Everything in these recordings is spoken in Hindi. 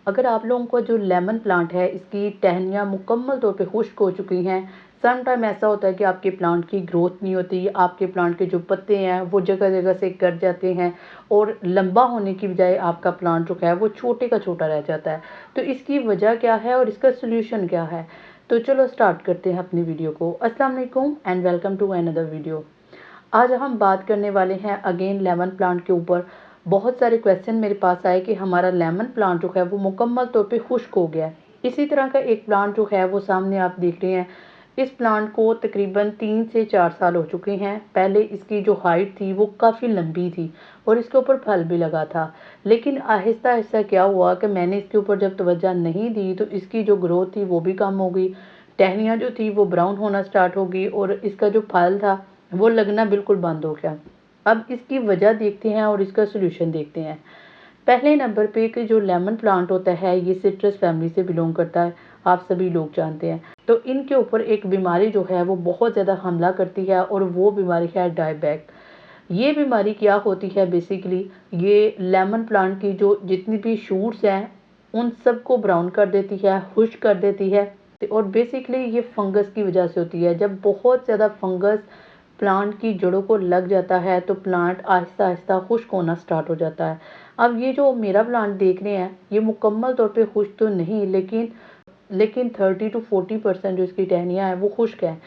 अगर आप लोगों का जो लेमन प्लांट है इसकी टहनियाँ मुकम्मल तौर पे खुश्क हो चुकी हैं, सम टाइम ऐसा होता है कि आपके प्लांट की ग्रोथ नहीं होती, आपके प्लांट के जो पत्ते हैं वो जगह जगह से कट जाते हैं और लंबा होने की बजाय आपका प्लांट जो है वो छोटे का छोटा रह जाता है। तो इसकी वजह क्या है और इसका सोल्यूशन क्या है? तो चलो स्टार्ट करते हैं अपनी वीडियो को। अस्सलाम वालेकुम and welcome to another video. आज हम बात करने वाले हैं अगेन लेमन प्लांट के ऊपर। बहुत सारे क्वेश्चन मेरे पास आए कि हमारा लेमन प्लांट जो है वो मुकम्मल तौर पे खुश्क हो गया है। इसी तरह का एक प्लांट जो है वो सामने आप देख रहे हैं। इस प्लांट को तकरीबन 3 से 4 साल हो चुके हैं। पहले इसकी जो हाइट थी वो काफ़ी लंबी थी और इसके ऊपर फल भी लगा था, लेकिन आहिस्ता आहिस्ता क्या हुआ कि मैंने इसके ऊपर जब तवज्जो नहीं दी तो इसकी जो ग्रोथ थी वो भी कम हो गई। टहनियाँ जो थी वो ब्राउन होना स्टार्ट हो गई और इसका जो फल था वो लगना बिल्कुल बंद हो गया। अब इसकी वजह देखते हैं और इसका सोल्यूशन देखते हैं। पहले नंबर पे कि जो लेमन प्लांट होता है ये सिट्रस फैमिली से बिलोंग करता है, आप सभी लोग जानते हैं। तो इनके ऊपर एक बीमारी जो है वो बहुत ज़्यादा हमला करती है और वो बीमारी है डायबैक। ये बीमारी क्या होती है बेसिकली, ये लेमन प्लांट की जो जितनी भी शूट्स हैं उन सबको ब्राउन कर देती है, खुश्क कर देती है। और बेसिकली ये फंगस की वजह से होती है। जब बहुत ज़्यादा फंगस प्लांट की जड़ों को लग जाता है तो प्लांट आहिस्ता आहिस्ता खुश्क होना स्टार्ट हो जाता है। अब ये जो मेरा प्लांट देख रहे हैं ये मुकम्मल तौर पे खुश्क तो नहीं, लेकिन 30 to 40% जो इसकी टहनियाँ हैं वो खुश्क हैं।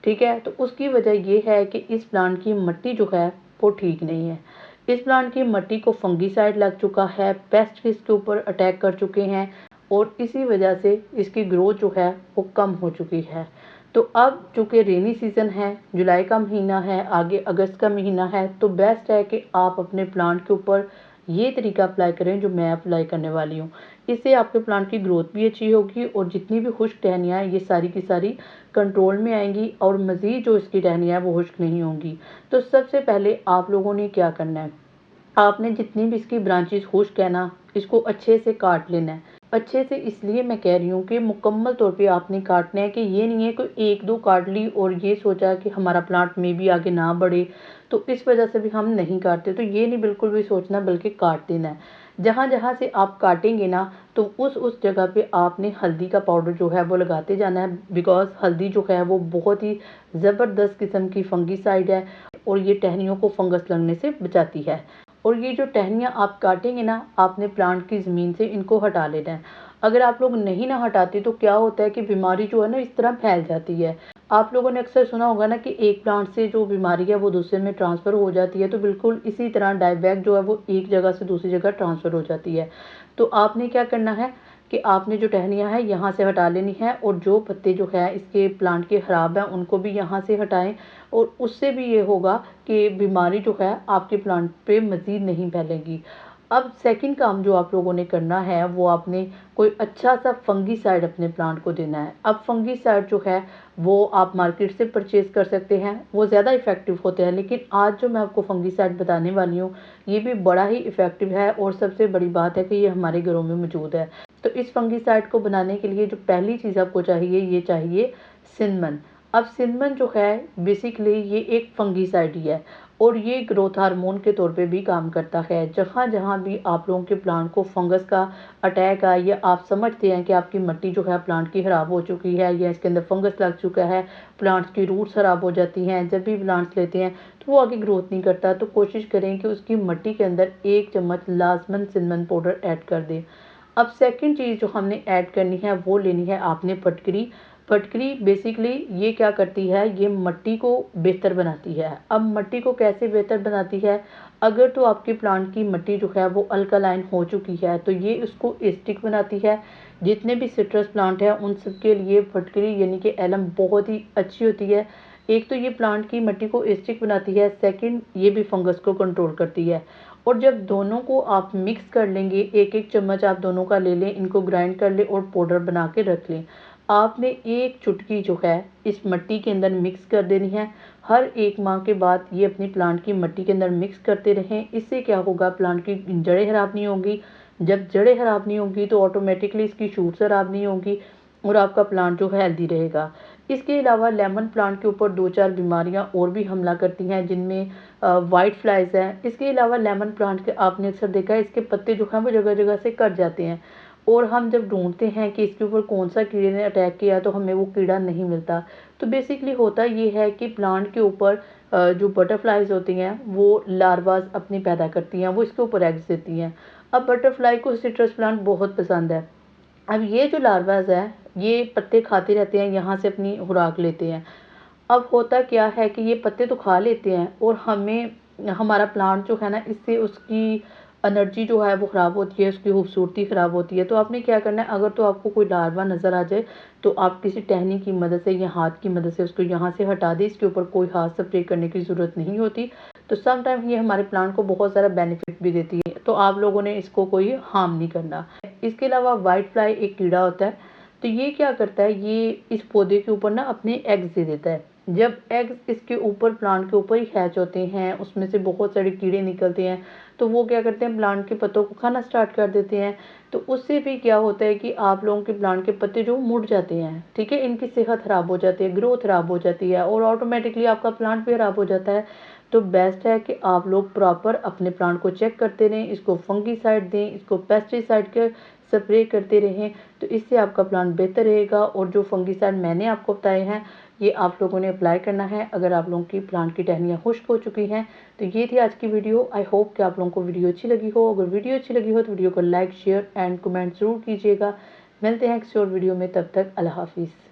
ठीक है, तो उसकी वजह ये है कि इस प्लांट की मिट्टी जो है वो ठीक नहीं है। इस प्लांट की मिट्टी को फंगीसाइड लग चुका है, पेस्ट इसके ऊपर अटैक कर चुके हैं और इसी वजह से इसकी ग्रोथ जो है वो कम हो चुकी है। तो अब चूँकि रेनी सीज़न है, जुलाई का महीना है, आगे अगस्त का महीना है, तो बेस्ट है कि आप अपने प्लांट के ऊपर ये तरीका अप्लाई करें जो मैं अप्लाई करने वाली हूँ। इससे आपके प्लांट की ग्रोथ भी अच्छी होगी और जितनी भी खुश्क टहनियाँ हैं ये सारी की सारी कंट्रोल में आएंगी और मज़ीद जो इसकी टहनियाँ हैं वो खुश्क नहीं होंगी। तो सबसे पहले आप लोगों ने क्या करना है, आपने जितनी भी इसकी ब्रांचेस खुश्क है ना, इसको अच्छे से काट लेना है। अच्छे से इसलिए मैं कह रही हूँ कि मुकम्मल तौर पे आपने काटना है, कि ये नहीं है कि एक दो काट ली और ये सोचा कि हमारा प्लांट में भी आगे ना बढ़े तो इस वजह से भी हम नहीं काटते। तो ये नहीं बिल्कुल भी सोचना, बल्कि काट देना है। जहाँ जहाँ से आप काटेंगे ना तो उस जगह पे आपने हल्दी का पाउडर जो है वो लगाते जाना है, बिकॉज हल्दी जो है वो बहुत ही ज़बरदस्त किस्म की फंगीसाइड है और ये टहनियों को फंगस लगने से बचाती है। और ये जो टहनियाँ आप काटेंगे ना, आपने प्लांट की ज़मीन से इनको हटा लेना है। अगर आप लोग नहीं ना हटाते तो क्या होता है कि बीमारी जो है ना इस तरह फैल जाती है। आप लोगों ने अक्सर सुना होगा ना कि एक प्लांट से जो बीमारी है वो दूसरे में ट्रांसफ़र हो जाती है, तो बिल्कुल इसी तरह डायबैक जो है वो एक जगह से दूसरी जगह ट्रांसफ़र हो जाती है। तो आपने क्या करना है कि आपने जो टहनियाँ हैं यहाँ से हटा लेनी है और जो पत्ते जो है इसके प्लांट के ख़राब हैं उनको भी यहाँ से हटाएं। और उससे भी ये होगा कि बीमारी जो है आपके प्लांट पे मज़ीद नहीं फैलेगी। अब सेकंड काम जो आप लोगों ने करना है वो आपने कोई अच्छा सा फंगीसाइड अपने प्लांट को देना है। अब फंगीसाइड जो है वो आप मार्केट से परचेज़ कर सकते हैं, वो ज़्यादा इफ़ेक्टिव होते हैं। लेकिन आज जो मैं आपको फंगीसाइड बताने वाली हूँ ये भी बड़ा ही इफ़ेक्टिव है और सबसे बड़ी बात है कि ये हमारे घरों में मौजूद है। तो इस फंगीसाइड को बनाने के लिए जो पहली चीज़ आपको चाहिए, ये चाहिए सिनमन। अब सिनमन जो है बेसिकली ये एक फंगीसाइड ही है और ये ग्रोथ हार्मोन के तौर पे भी काम करता है। जहाँ जहाँ भी आप लोगों के प्लांट को फंगस का अटैक आए या आप समझते हैं कि आपकी मिट्टी जो है प्लांट की ख़राब हो चुकी है या इसके अंदर फंगस लग चुका है, प्लांट्स की रूट्स ख़राब हो जाती हैं, जब भी प्लांट्स लेते हैं तो वो आगे ग्रोथ नहीं करता, तो कोशिश करें कि उसकी मिट्टी के अंदर 1 चम्मच लाजमन सिनमन पाउडर ऐड कर दें। अब सेकंड चीज़ जो हमने ऐड करनी है वो लेनी है आपने फटकरी। फटकरी बेसिकली ये क्या करती है, ये मिट्टी को बेहतर बनाती है। अब मिट्टी को कैसे बेहतर बनाती है, अगर तो आपके प्लांट की मिट्टी जो है वो अल्कलाइन हो चुकी है तो ये उसको एसिडिक बनाती है। जितने भी सिट्रस प्लांट हैं उन सब के लिए फटकरी यानी कि एलम बहुत ही अच्छी होती है। एक तो ये प्लांट की मिट्टी को एसिडिक बनाती है, सेकंड ये भी फंगस को कंट्रोल करती है। और जब दोनों को आप मिक्स कर लेंगे, एक एक चम्मच आप दोनों का ले लें, इनको ग्राइंड कर लें और पाउडर बना के रख लें। आपने एक चुटकी जो है इस मिट्टी के अंदर मिक्स कर देनी है। हर 1 माह के बाद ये अपनी प्लांट की मिट्टी के अंदर मिक्स करते रहें। इससे क्या होगा, प्लांट की जड़ें खराब नहीं होंगी। जब जड़ें खराब नहीं होंगी तो ऑटोमेटिकली इसकी शूट खराब नहीं होंगी और आपका प्लांट जो है हेल्दी रहेगा। इसके अलावा लेमन प्लांट के ऊपर 2-4 बीमारियां और भी हमला करती हैं, जिनमें वाइट फ्लाइज हैं। इसके अलावा लेमन प्लांट के आपने अक्सर देखा है इसके पत्ते जो हैं वो जगह जगह से कट जाते हैं और हम जब ढूँढते हैं कि इसके ऊपर कौन-सा कीड़े ने अटैक किया तो हमें वो कीड़ा नहीं मिलता। तो बेसिकली होता ये है कि प्लांट के ऊपर जो बटरफ्लाइज़ होती हैं वो लार्वास अपने पैदा करती हैं, वो इसके ऊपर एग्स देती हैं। अब बटरफ्लाई को सिट्रस प्लांट बहुत पसंद है। अब ये जो लार्वास हैं, ये पत्ते खाते रहते हैं, यहाँ से अपनी खुराक लेते हैं। अब होता क्या है कि ये पत्ते तो खा लेते हैं और हमें हमारा प्लांट जो है ना, इससे उसकी एनर्जी जो है वो ख़राब होती है, उसकी खूबसूरती ख़राब होती है। तो आपने क्या करना है, अगर तो आपको कोई लार्वा नज़र आ जाए तो आप किसी टहनी की मदद से या हाथ की मदद से उसको यहाँ से हटा दें। इसके ऊपर कोई हाथ स्प्रे करने की ज़रूरत नहीं होती। तो सम टाइम ये हमारे प्लांट को बहुत सारा बेनिफिट भी देती है, तो आप लोगों ने इसको कोई हार्म नहीं करना। इसके अलावा व्हाइट फ्लाई एक कीड़ा होता है। तो ये क्या करता है, ये इस पौधे के ऊपर ना अपने एग्स दे देता है। जब एग्स इसके ऊपर प्लांट के ऊपर ही हैच होते हैं, उसमें से बहुत सारे कीड़े निकलते हैं, तो वो क्या करते हैं, प्लांट के पत्तों को खाना स्टार्ट कर देते हैं। तो उससे भी क्या होता है कि आप लोगों के प्लांट के पत्ते जो मुड़ जाते हैं, ठीक है, इनकी सेहत खराब हो जाती है, ग्रोथ खराब हो जाती है और ऑटोमेटिकली आपका प्लांट भी खराब हो जाता है। तो बेस्ट है कि आप लोग प्रॉपर अपने प्लांट को चेक करते रहें, इसको फंगीसाइड दें, इसको पेस्टिसाइड के स्प्रे करते रहें। तो इससे आपका प्लांट बेहतर रहेगा। और जो फंगीसाइड मैंने आपको बताए हैं, ये आप लोगों ने अप्लाई करना है अगर आप लोगों की प्लांट की टहनियाँ खुश्क हो चुकी हैं। तो ये थी आज की वीडियो। आई होप कि आप लोगों को वीडियो अच्छी लगी हो। अगर वीडियो अच्छी लगी हो तो वीडियो को लाइक, शेयर एंड कमेंट ज़रूर कीजिएगा। मिलते हैं किसी और वीडियो में, तब तक अल्लाह हाफिज़।